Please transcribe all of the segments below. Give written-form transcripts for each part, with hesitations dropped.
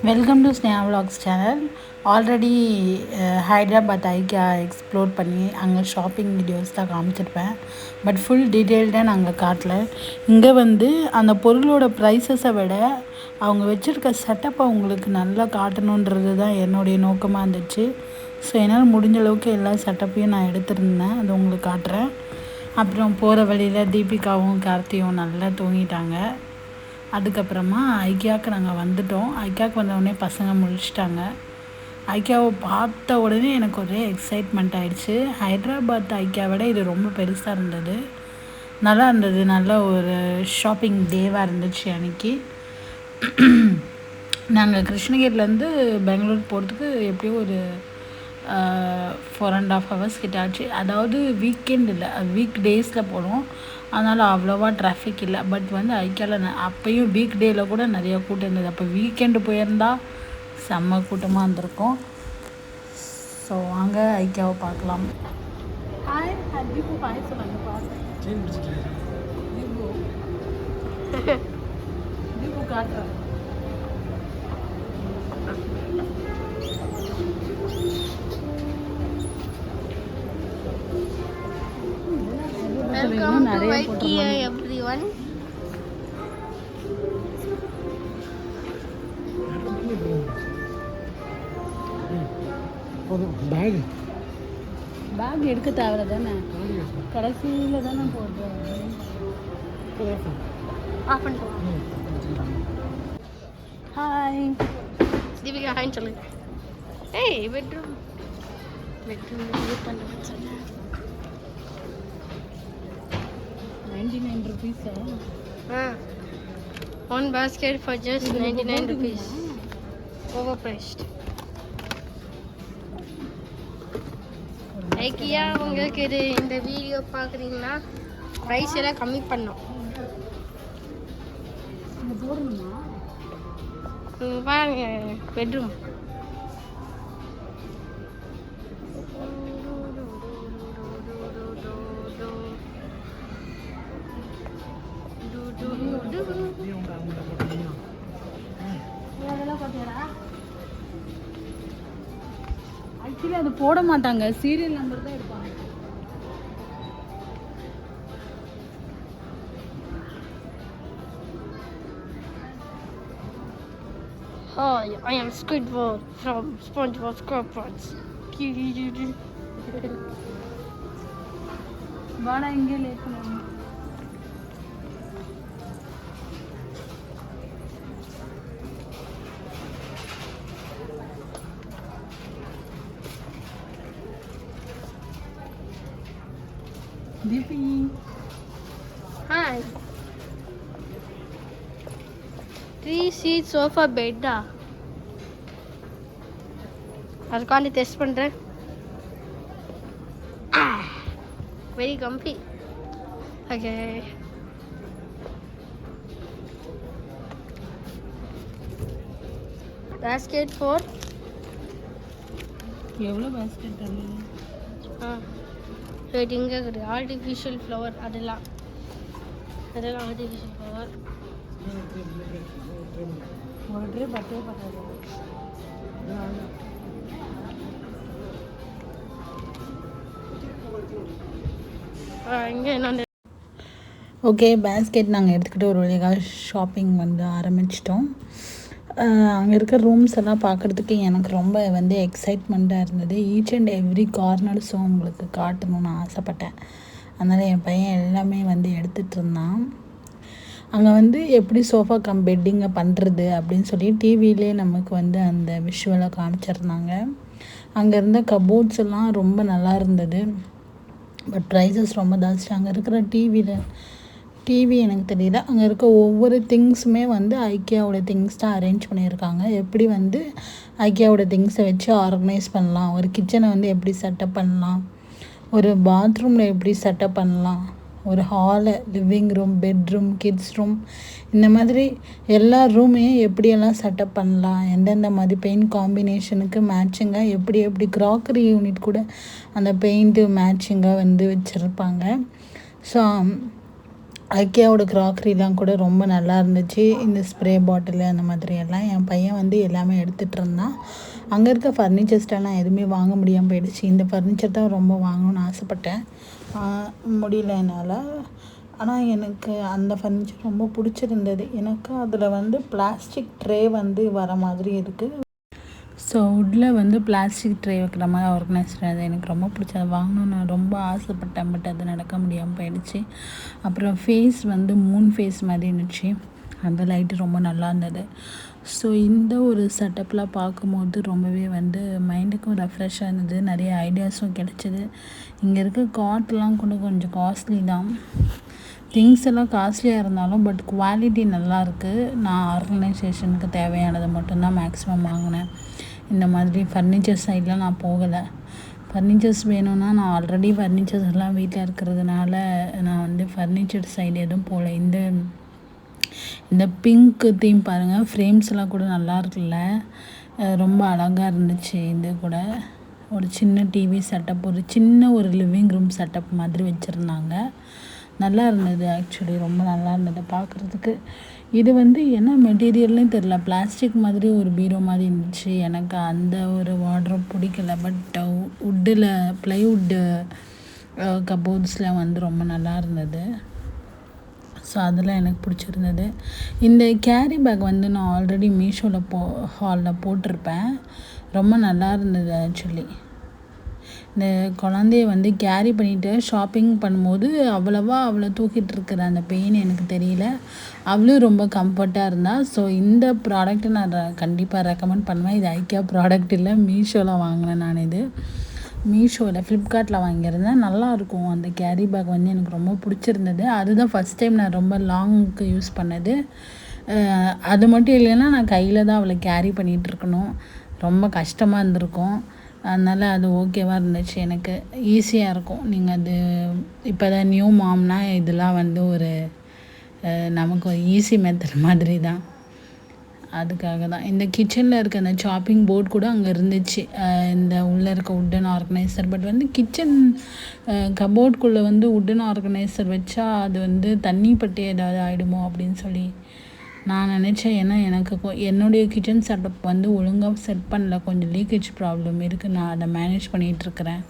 Welcome to Sneha vlogs channel. Already Hyderabad IKEA explore பண்ணி அங்கே shopping videos தான் காமிச்சிருப்பேன். பட் ஃபுல் டீட்டெயில்டாக நாங்கள் காட்டல. இங்கே வந்து அந்த பொருளோட ப்ரைஸஸை விட அவங்க வச்சுருக்க செட்டப்பை உங்களுக்கு நல்லா காட்டணுன்றது தான் என்னுடைய நோக்கமாக இருந்துச்சு. ஸோ என்னால் முடிஞ்ச அளவுக்கு எல்லா செட்டப்பையும் நான் எடுத்திருந்தேன், அது உங்களுக்கு காட்டுறேன். அப்புறம் போகிற வழியில் தீபிகாவும் கார்த்தியும் நல்லா தூங்கிட்டாங்க. அதுக்கப்புறமா ஐக்கியாவுக்கு நாங்கள் வந்துட்டோம். ஐக்கியாவுக்கு வந்தவுடனே பசங்க முழிச்சிட்டாங்க. ஐக்கியாவை பார்த்த உடனே எனக்கு ஒரே எக்ஸைட்மெண்ட் ஆகிடுச்சு. ஹைதராபாத் ஐக்கியா விட இது ரொம்ப பெருசாக இருந்தது, நல்லா இருந்தது. நல்ல ஒரு ஷாப்பிங் டேவாக இருந்துச்சு அன்றைக்கி. நாங்கள் கிருஷ்ணகிரிலேருந்து பெங்களூர் போகிறதுக்கு எப்படியோ ஒரு 4.5 hours கிட்ட ஆச்சு. அதாவது வீக்கெண்ட் இல்லை, அது வீக் டேஸில் போனோம், அதனால் அவ்வளோவா டிராஃபிக் இல்லை. பட் வந்து ஐக்கியாவில் அப்போயும் வீக் டேயில் கூட நிறையா கூட்டம் இருந்தது. அப்போ வீக்கெண்டு போயிருந்தா செம்ம கூட்டமாக இருந்திருக்கும். ஸோ வாங்க ஐக்கியாவை பார்க்கலாம். ஹாய் தீபு, ஹாய் சொல்லுங்க. தீபு காட்டுறேன். Welcome to IKEA everyone. Bag எடுக்க தேவை தானே, கடைசியில் தானே போடுறோம். ஹாய் Divya, hi சொல்லு. Hey, bedroom யூஸ் பண்ணுறேன்னு சொன்னேன். 99 rupees. One basket for just 99 rupees. Overpriced. IKEA உங்களுக்கு இந்த வீடியோ பார்க்குறீங்கன்னா ப்ரைஸ் எல்லாம் கம்மி பண்ணோம். பாருங்க பெட்ரூம். ஆக்சுவலி அது போட மாட்டாங்க, சீரியல் நம்பர் தான் எடுப்பாங்க. Hi, I am Squidward from SpongeBob SquarePants. வாடா இங்கே லேட் பண்ணுவோம். தீபி Hi. 3-seat sofa bed. அதுக்காண்டி டெஸ்ட் பண்ணுறேன். Very comfy. Okay, basket for எவ்வளோ பேஸ்கெட் தரல? இங்கே இருக்குது ஆர்டிஃபிஷியல் ஃப்ளவர். அதெல்லாம் ஆர்டிஃபிஷியல் ஃப்ளவர். ஒரு ட்ரே பத்தே பத்தாது. இங்கே என்ன ஓகே, பேஸ்கெட் நாங்கள் எடுத்துக்கிட்டு ஒரு வழியாக ஷாப்பிங் வந்து ஆரம்பிச்சிட்டோம். அங்கே இருக்க ரூம்ஸ் எல்லாம் பார்க்குறதுக்கு எனக்கு ரொம்ப வந்து எக்ஸைட்மெண்ட்டாக இருந்தது. ஈச் அண்ட் எவ்ரி கார்னர்ஸும் உங்களுக்கு காட்டணும்னு ஆசைப்பட்டேன். அதனால் என் பையன் எல்லாமே வந்து எடுத்துகிட்டு இருந்தான். அங்கே வந்து எப்படி சோஃபா கம் பெட்டிங்கை பண்ணுறது அப்படின்னு சொல்லி டிவிலே நமக்கு வந்து அந்த விஷுவலை காமிச்சிருந்தாங்க. அங்கே இருந்த கபோர்ட்ஸ் எல்லாம் ரொம்ப நல்லா இருந்தது. பட் ப்ரைஸஸ் ரொம்ப ஜாஸ்தி. அங்கே இருக்கிற டிவி எனக்கு தெரியல. அங்கே இருக்க ஒவ்வொரு திங்ஸுமே வந்து ஐக்கியாவோட திங்ஸ் தான் அரேஞ்ச் பண்ணியிருக்காங்க. எப்படி வந்து ஐக்கியாவோட திங்ஸை வச்சு ஆர்கனைஸ் பண்ணலாம், ஒரு கிச்சனை வந்து எப்படி செட்டப் பண்ணலாம், ஒரு பாத்ரூமில் எப்படி செட்டப் பண்ணலாம், ஒரு hall, living room, bedroom, kids room, இந்த மாதிரி எல்லா ரூமையும் எப்படியெல்லாம் செட்டப் பண்ணலாம், எந்தெந்த மாதிரி பெயிண்ட் காம்பினேஷனுக்கு மேட்சிங்காக எப்படி க்ராக்கரி யூனிட் கூட அந்த பெயிண்ட்டு மேட்சிங்காக வந்து வச்சுருப்பாங்க. ஸோ ஐக்கியாவோட க்ராக்கரிலாம் கூட ரொம்ப நல்லா இருந்துச்சு. இந்த ஸ்ப்ரே பாட்டிலு அந்த மாதிரி எல்லாம் என் பையன் வந்து எல்லாமே எடுத்துகிட்டு இருந்தான். அங்கே இருக்க ஃபர்னிச்சர்ஸ்லாம் நான் எதுவுமே வாங்க முடியாமல் போயிடுச்சு. இந்த ஃபர்னிச்சர் தான் ரொம்ப வாங்கணும்னு ஆசைப்பட்டேன், முடியல என்னால். ஆனால் எனக்கு அந்த ஃபர்னிச்சர் ரொம்ப பிடிச்சிருந்தது. எனக்கு அதில் வந்து பிளாஸ்டிக் ட்ரே வந்து வர மாதிரி இருக்குது. ஸோ வுட்டில் வந்து பிளாஸ்டிக் ட்ரே வைக்கிற மாதிரி ஆர்கனைஸ்ட் அது எனக்கு ரொம்ப பிடிச்சது, வாங்கணும்னு ரொம்ப ஆசைப்பட்டேன். பட் அது நடக்க முடியாமல் போயிடுச்சு. அப்புறம் ஃபேஸ் வந்து மூன் ஃபேஸ் மாதிரி இருந்துச்சு, அந்த லைட்டு ரொம்ப நல்லா இருந்தது. ஸோ இந்த ஒரு செட்டப்லாம் பார்க்கும்போது ரொம்பவே வந்து மைண்டுக்கும் ரெஃப்ரெஷ்ஷாக இருந்தது, நிறைய ஐடியாஸும் கிடச்சிது. இங்கே இருக்க காட்லாம் கூட கொஞ்சம் காஸ்ட்லி தான், திங்ஸ் எல்லாம் காஸ்ட்லியாக இருந்தாலும் பட் குவாலிட்டி நல்லாயிருக்கு. நான் ஆர்கனைசேஷனுக்கு தேவையானது மட்டும்தான் மேக்ஸிமம் வாங்கினேன். இந்த மாதிரி ஃபர்னிச்சர் சைடில் நான் போகலை. ஃபர்னிச்சர்ஸ் வேணும்னா நான் ஆல்ரெடி ஃபர்னிச்சர்ஸ் எல்லாம் வீட்டில் இருக்கிறதுனால நான் வந்து ஃபர்னிச்சர் சைடு எதுவும் போகல. இந்த பிங்க் தீம் பாருங்கள், ஃப்ரேம்ஸ் எல்லாம் கூட நல்லா இருக்குல்ல, ரொம்ப அழகாக இருந்துச்சு. இது கூட ஒரு சின்ன டிவி செட்டப், ஒரு சின்ன ஒரு லிவிங் ரூம் செட்டப் மாதிரி வச்சுருந்தாங்க, நல்லா இருந்தது. ஆக்சுவலி ரொம்ப நல்லா இருந்தது பார்க்குறதுக்கு. இது வந்து என்ன மெட்டீரியல்னு தெரில, பிளாஸ்டிக் மாதிரி ஒரு பீரோ மாதிரி இருந்துச்சு. எனக்கு அந்த ஒரு வார்ட்ரோப் பிடிக்கல. பட் வுட்டில் ப்ளைவுட்டு கபோர்ட்ஸில் வந்து ரொம்ப நல்லா இருந்தது. ஸோ அதெல்லாம் எனக்கு பிடிச்சிருந்தது. இந்த கேரி பேக் வந்து நான் ஆல்ரெடி மீஷோவில் ஹாலில் போட்டிருப்பேன், ரொம்ப நல்லா இருந்தது. ஆக்சுவலி இந்த குழந்தைய வந்து கேரி பண்ணிவிட்டு ஷாப்பிங் பண்ணும்போது அவ்வளோ தூக்கிட்டு இருக்கிற அந்த பெயின் எனக்கு தெரியல, அவளும் ரொம்ப கம்ஃபர்ட்டாக இருந்தாள். ஸோ இந்த ப்ராடக்ட்டை நான் கண்டிப்பாக ரெக்கமெண்ட் பண்ணுவேன். இது ஐக்கியா ப்ராடக்ட் இல்லை, மீஷோவில் வாங்கினேன் நான். இது மீஷோவில் ஃப்ளிப்கார்ட்டில் வாங்கியிருந்தேன், நல்லாயிருக்கும். அந்த கேரி பேக் வந்து எனக்கு ரொம்ப பிடிச்சிருந்தது. அதுதான் ஃபஸ்ட் டைம் நான் ரொம்ப லாங்க்கு யூஸ் பண்ணது. அது மட்டும் இல்லைன்னா நான் கையில் தான் அவளை கேரி பண்ணிகிட்ருக்கணும், ரொம்ப கஷ்டமாக இருந்திருக்கும். அதனால் அது ஓகேவாக இருந்துச்சு, எனக்கு ஈஸியாக இருக்கும். நீங்கள் அது இப்போ தான் நியூ மாம்னா இதெல்லாம் வந்து ஒரு நமக்கு ஒரு ஈஸி மெத்தட் மாதிரி தான். அதுக்காக தான் இந்த கிச்சனில் இருக்க அந்த சாப்பிங் போர்ட் கூட அங்கே இருந்துச்சு, இந்த உள்ளே இருக்க வுட்டன் ஆர்கனைசர். பட் வந்து கிச்சன் கபோர்டுக்குள்ளே வந்து வுட்டன் ஆர்கனைசர் வச்சா அது வந்து தண்ணி பட்டு ஏதாவது ஆகிடுமோ அப்படின்னு சொல்லி நான் நினச்சேன். ஏன்னா எனக்கு என்னுடைய கிச்சன் செட்டப் வந்து ஒழுங்காக செட் பண்ணல, கொஞ்சம் லீக்கேஜ் ப்ராப்ளம் இருக்குது, நான் அதை மேனேஜ் பண்ணிகிட்ருக்கிறேன்.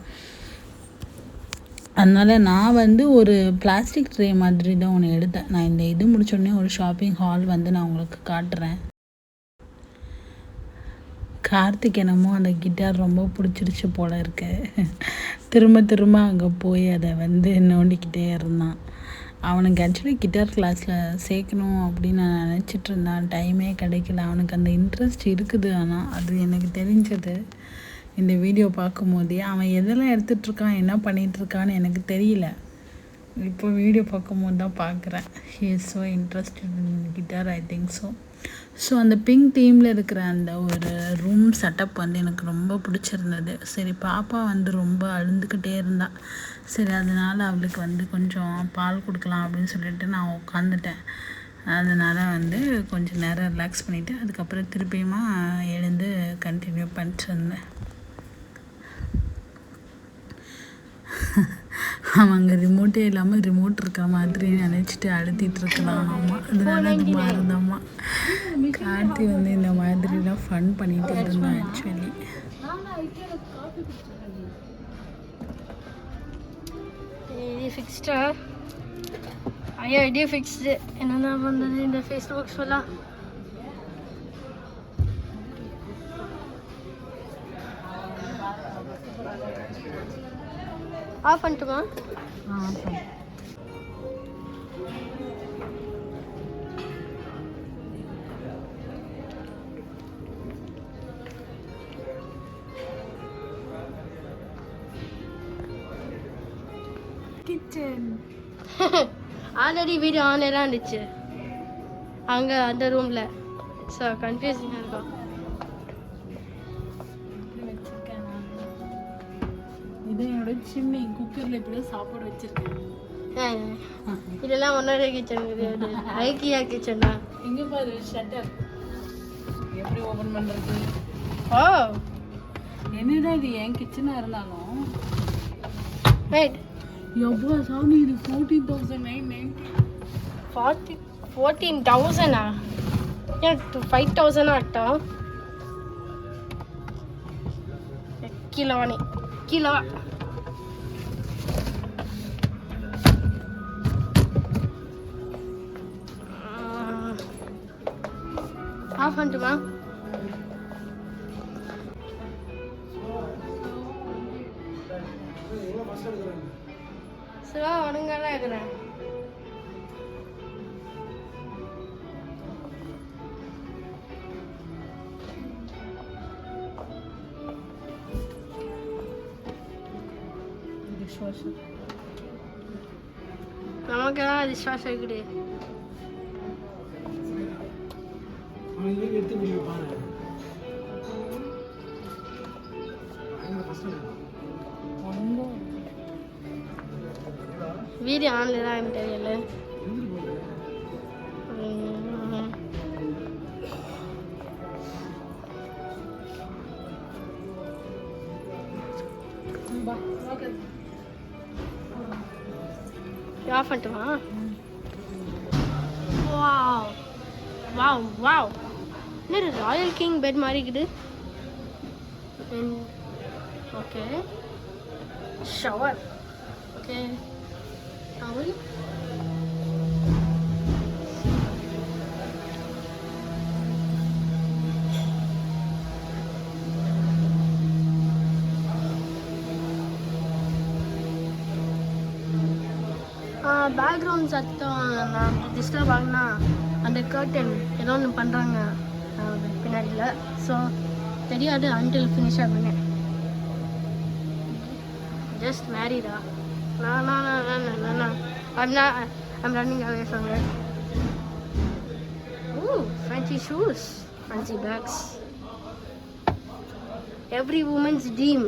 அதனால் நான் வந்து ஒரு பிளாஸ்டிக் ட்ரே மாதிரி தான் ஒன்று எடுத்தேன். நான் இந்த இது முடிச்சோடனே ஒரு ஷாப்பிங் ஹால் வந்து நான் உங்களுக்கு காட்டுறேன். கார்த்திக் என்னமோ அந்த கிட்டார் ரொம்ப பிடிச்சிருச்சு போல் இருக்கு, திரும்ப அங்கே போய் அதை வந்து நோண்டிக்கிட்டே இருந்தான். அவனுக்கு ஆக்சுவலி கிட்டார் கிளாஸில் சேர்க்கணும் அப்படின்னு நான் நினச்சிட்டு இருந்தான், டைமே கிடைக்கல. அவனுக்கு அந்த இன்ட்ரெஸ்ட் இருக்குது, ஆனால் அது எனக்கு தெரிஞ்சது இந்த வீடியோ பார்க்கும்போதே. அவன் எதெல்லாம் எடுத்துகிட்ருக்கான், என்ன பண்ணிகிட்ருக்கான்னு எனக்கு தெரியல. இப்போ வீடியோ பார்க்கும்போது தான் பார்க்குறேன். He is so interested in guitar, I think so. So அந்த பிங்க் தீமில் இருக்கிற அந்த ஒரு ரூம் செட்டப் வந்து எனக்கு ரொம்ப பிடிச்சிருந்தது. சரி, பாப்பா வந்து ரொம்ப அழுந்துக்கிட்டே இருந்தாள். சரி, அதனால் அவளுக்கு வந்து கொஞ்சம் பால் கொடுக்கலாம் அப்படின்னு சொல்லிட்டு நான் உட்காந்துட்டேன். அதனால் வந்து கொஞ்சம் நேரம் ரிலாக்ஸ் பண்ணிவிட்டு அதுக்கப்புறம் திருப்பியுமா எழுந்து கண்டினியூ பண்ணிட்டு இருந்தேன். அவங்க ரிமோட்டே இல்லாமல் ரிமோட் இருக்கிற மாதிரி நினச்சிட்டு அழுத்திட்டுருக்கலாம். அம்மா அதனால அது மாறுதாம்மா. கார்த்தி வந்து இந்த மாதிரிலாம் ஃபன் பண்ணிகிட்டே இருந்தான். ஆக்சுவலி ஃபிக்ஸ்டா ஐயா ஐடியா ஃபிக்ஸ்டு. என்னென்ன பண்ணுறது இந்த ஃபேஸ்புக் சொல்லலாம். ஆஃப் பண்ணிட்டுமா? கிச்சன் ஆல்ரெடி வீடியோ ஆன்லைனாக இருந்துச்சு அங்கே அந்த ரூமில். ஸோ கன்ஃபியூசிங்காக இருக்கும். இது என்னோட சிம்னி, குக்கரில் இப்படியே சாப்பாடு வச்சுருக்கேன். இதெல்லாம் ஒன்னோட கிச்சன் கிடையாது, ஐக்கியா கிச்சன் தான். எங்கே பாரு ஷட்டர் எப்படி ஓப்பன் பண்ணுறது. ஓ என்னடா இது என் கிச்சனாக இருந்தாலும் ரைட். எவ்வளோ சாமி இது 14,990. 14,000 5,000 అట్ట కిలోని కిలో ஆஃப் பண்ணிட்டுமா சிவா ஒழுங்காதான் இருக்கிறேன் நமக்கெல்லாம் விசுவாசம் இருக்குது வீடியோ ஆன்ல தான் தெரியல ஆஃப் பண்ணிட்டுமா வாவ் வாவ் வாவ் என்ன ராயல் கிங் பெட் மாதிரி இருக்குது okay shower okay towel background சத்தம் நான் டிஸ்டர்ப் ஆகுனா அந்த கர்டன் ஏதோ ஒன்று பண்ணுறாங்க பின்னாடியில் ஸோ தெரியாது அன்டில் ஃபினிஷாக பண்ணேன் just மேரிடா No. I'm running away from it. Ooh, fancy shoes, fancy bags. Every woman's dream.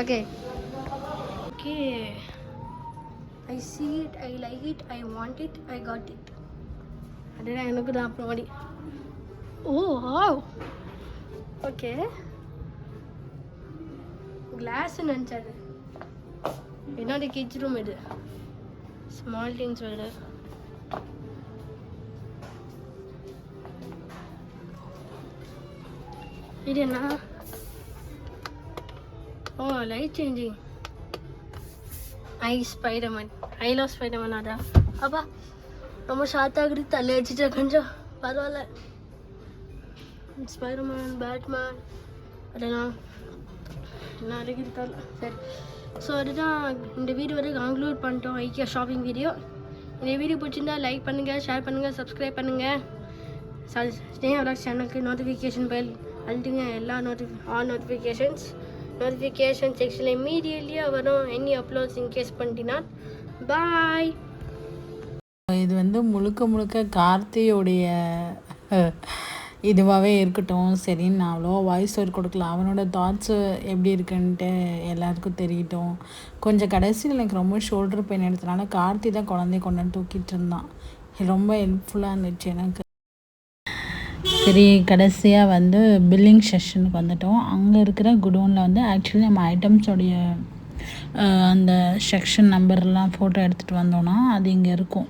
Okay. I see it, I like it, I want it, I got it. Adena enakku da apramadi. Oh, wow. Okay. Glass நினச்சது என்னோட kids room இது small things வேறு இது என்ன oh light changing I love Spiderman அதான் அப்பா ரொம்ப ஷார்ட்டாக தலை அடிச்சுட்டு கொஞ்சம் பரவாயில்ல ஸ்பைடர்மேன் பேட்மேன் அதெல்லாம் நாளைக்கு இருக்காது சரி ஸோ அதுதான் இந்த வீடியோ வந்து கன்க்ளூட் பண்ணிட்டோம் ஐக்கியா ஷாப்பிங் வீடியோ இந்த வீடியோ பிடிச்சிருந்தா லைக் பண்ணுங்கள் ஷேர் பண்ணுங்கள் சப்ஸ்கிரைப் பண்ணுங்கள் ஸ்னேஹா விலாக்ஸ் சேனலுக்கு நோட்டிஃபிகேஷன் பெல் அழுத்துங்க எல்லா நோட்டிஃபிகேஷன் செக்ஷனில் இமீடியட்லியாக வரும் எனி அப்லோட்ஸ் இன்கேஸ் பண்ணிட்டீங்கன்னா பாய். இது வந்து முழுக்க கார்த்தியோடைய இதுவாகவே இருக்கட்டும் சரின்னு நான் அவ்வளோ வாய்ஸ் ஓவர் கொடுக்கல. அவனோட தாட்ஸு எப்படி இருக்குன்ட்டு எல்லாருக்கும் தெரியட்டும். கொஞ்சம் கடைசியில் எனக்கு ரொம்ப ஷோல்டர் பெயின் எடுத்தனால கார்த்தி தான் குழந்தைய கொண்டு தூக்கிட்டு இருந்தான். ரொம்ப ஹெல்ப்ஃபுல்லாக இருந்துச்சு எனக்கு. சரி கடைசியாக வந்து பில்லிங் செஷனுக்கு வந்துட்டோம். அங்கே இருக்கிற குடோனில் வந்து ஆக்சுவலி நம்ம ஐட்டம்ஸோடைய அந்த செக்ஷன் நம்பர்லாம் ஃபோட்டோ எடுத்துகிட்டு வந்தோன்னா அது இங்கே இருக்கும்.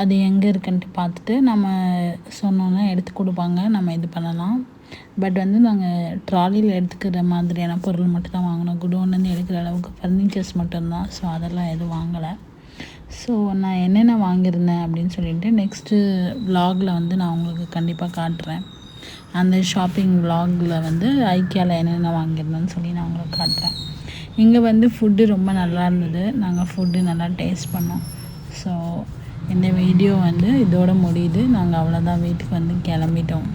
அது எங்கே இருக்குன்ட்டு பார்த்துட்டு நம்ம சொன்னோன்னா எடுத்து கொடுப்பாங்க, நம்ம இது பண்ணலாம். பட் வந்து நாங்கள் ட்ராலியில் எடுத்துக்கிற மாதிரியான பொருள் மட்டும் தான் வாங்கினோம். குடோன்லேருந்து எடுக்கிற அளவுக்கு ஃபர்னிச்சர்ஸ் மட்டும்தான். ஸோ அதெல்லாம் எதுவும் வாங்கலை. ஸோ நான் என்னென்ன வாங்கியிருந்தேன் அப்படின்னு சொல்லிட்டு நெக்ஸ்ட்டு விலாகில் வந்து நான் உங்களுக்கு கண்டிப்பாக காட்டுறேன். அந்த ஷாப்பிங் விலாகில் வந்து ஐக்கியாவில் என்னென்ன வாங்கியிருந்தேன்னு சொல்லி நான் உங்களுக்கு காட்டுறேன். இங்கே வந்து ஃபுட்டு ரொம்ப நல்லா இருந்தது. நாங்கள் ஃபுட்டு நல்லா டேஸ்ட் பண்ணோம். ஸோ இந்த வீடியோ வந்து இதோட முடியுது. நாங்கள் அவ்வளோதான் வீட்டுக்கு வந்து கிளம்பிட்டோம்.